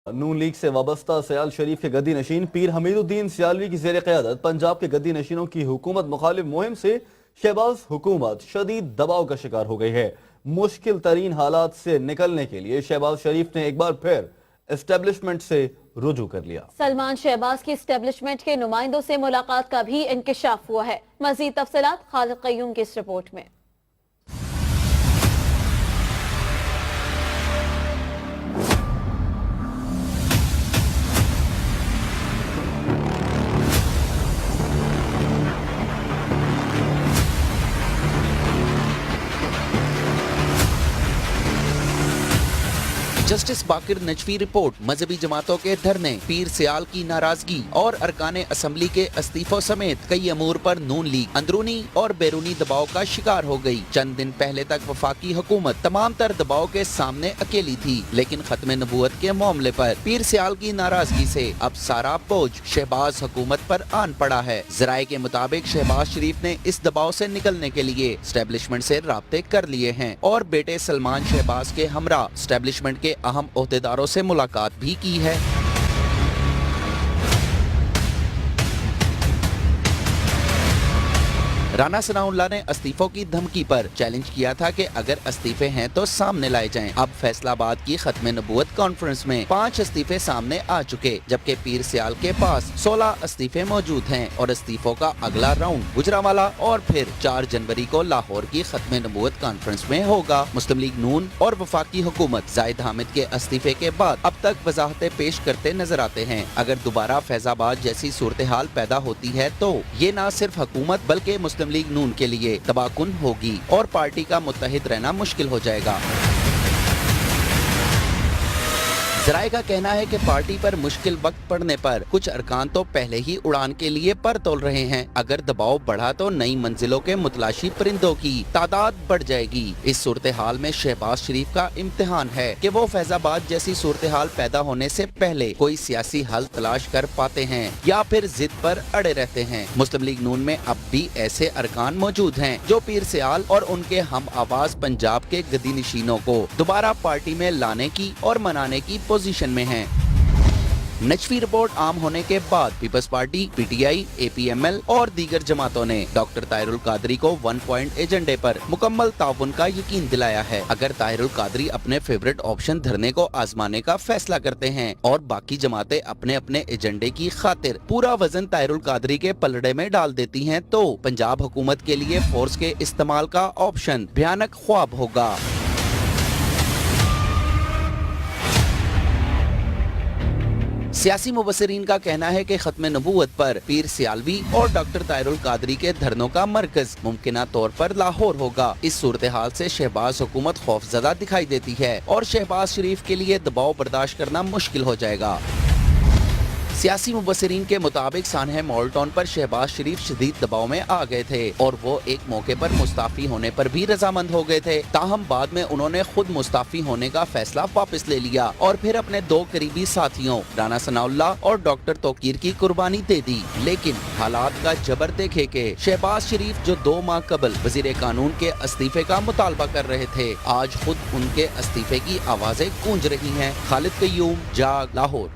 नून league से वाबस्ता सयाल शरीफ के गद्दी नशीन पीर हमीदुद्दीन सियालवी की ज़ेर क़यादत पंजाब के गद्दी नशीनों की हुकूमत मुखालिफ मुहिम से शहबाज हुकूमत शदीद दबाव का शिकार हो गई है। मुश्किल तरीन हालात से निकलने के लिए शहबाज शरीफ ने एक बार फिर एस्टेब्लिशमेंट से रुजू कर लिया। सलमान शहबाज की एस्टेब्लिशमेंट के नुमाइंदों से मुलाकात का भी इंकिशाफ हुआ है। मजीद तफसीलात खालिद क़य्यूम की इस रिपोर्ट में। जस्टिस बाकिर नजफी रिपोर्ट, मजहबी जमातों के धरने, पीर सियाल की नाराजगी और अरकाने असम्बली के इस्तीफों समेत कई अमूर पर नून लीग अंदरूनी और बैरूनी दबाव का शिकार हो गई। चंद दिन पहले तक वफाकी हुकूमत तमाम तर दबाव के सामने अकेली थी, लेकिन खत्म नबूवत के मामले पर पीर सियाल की नाराजगी से अब सारा बोझ शहबाज हुकूमत पर आन पड़ा है। जराये के मुताबिक शहबाज शरीफ ने इस दबाव से निकलने के लिए एस्टेब्लिशमेंट से राब्ते कर लिए हैं और बेटे सलमान शहबाज के हमरा एस्टेब्लिशमेंट के अहम ओहदेदारों से मुलाकात भी की है। राना सनाउल्लाह ने इस्तीफों की धमकी पर चैलेंज किया था कि अगर इस्तीफे हैं तो सामने लाए जाएं। अब फैसलाबाद की खत्म नबूवत कॉन्फ्रेंस में 5 इस्तीफे सामने आ चुके, जबकि पीर सियाल के पास 16 इस्तीफे मौजूद हैं और इस्तीफों का अगला राउंड गुजरांवाला और फिर 4 जनवरी को लाहौर की खत्म नबूवत कॉन्फ्रेंस में होगा। मुस्लिम लीग नून और वफाकी हुकूमत जाहिद हामिद के इस्तीफे के बाद अब तक वजाहतें पेश करते नजर आते हैं। अगर दोबारा फैजाबाद जैसी सूरत हाल पैदा होती है तो ये न सिर्फ हुकूमत बल्कि मुस्लिम लीग नून के लिए तबाहकुन होगी और पार्टी का मुत्तहिद रहना मुश्किल हो जाएगा। जराये का कहना है कि पार्टी पर मुश्किल वक्त पड़ने पर कुछ अरकान तो पहले ही उड़ान के लिए पर तोल रहे हैं। अगर दबाव बढ़ा तो नई मंजिलों के मुतलाशी परिंदों की तादाद बढ़ जाएगी। इस सूरत हाल में शहबाज शरीफ का इम्तिहान है कि वो फैजाबाद जैसी सूरत हाल पैदा होने से पहले कोई सियासी हल तलाश कर पाते हैं या फिर जिद पर अड़े रहते हैं। मुस्लिम लीग नून में अब भी ऐसे अरकान मौजूद हैं जो पीर सियाल और उनके हम आवाज पंजाब के गद्दी नशीनों को दोबारा पार्टी में लाने की और मनाने की पोजीशन में है। नजफी रिपोर्ट आम होने के बाद पीपल्स पार्टी, पीटीआई, एपीएमएल और दीगर जमातों ने डॉक्टर ताहिरुल कादरी को 1 पॉइंट एजेंडे पर मुकम्मल ताउन का यकीन दिलाया है। अगर ताहिरुल कादरी अपने फेवरेट ऑप्शन धरने को आजमाने का फैसला करते हैं और बाकी जमातें अपने अपने एजेंडे की खातिर पूरा वजन ताहिरुल कादरी के पलड़े में डाल देती हैं, तो पंजाब हुकूमत के लिए फोर्स के इस्तेमाल का ऑप्शन भयानक ख्वाब होगा। सियासी मुबस्सिरीन का कहना है कि खत्म नबूवत पर पीर सियालवी और डॉक्टर ताहिरुल कादरी के धरनों का मरकज मुमकिना तौर पर लाहौर होगा। इस सूरत हाल से शहबाज हुकूमत खौफजदा दिखाई देती है और शहबाज शरीफ के लिए दबाव बर्दाश्त करना मुश्किल हो जाएगा। सियासी मुबस्सिरीन के मुताबिक सानह मॉल्टन पर शहबाज शरीफ शदीद दबाव में आ गए थे और वो एक मौके पर मुस्ताफी होने पर भी रजामंद हो गए थे। ताहम बाद में उन्होंने खुद मुस्ताफी होने का फैसला वापस ले लिया और फिर अपने 2 करीबी साथियों राना सनाउल्लाह और डॉक्टर तौकीर की कुर्बानी दे दी। लेकिन हालात का जबर देखे के शहबाज शरीफ जो 2 माह कबल वजीर कानून के इस्तीफे का मुतालबा कर रहे थे, आज खुद उनके इस्तीफे की आवाजें गूंज रही हैं। खालिद क़य्यूम, जाग, लाहौर।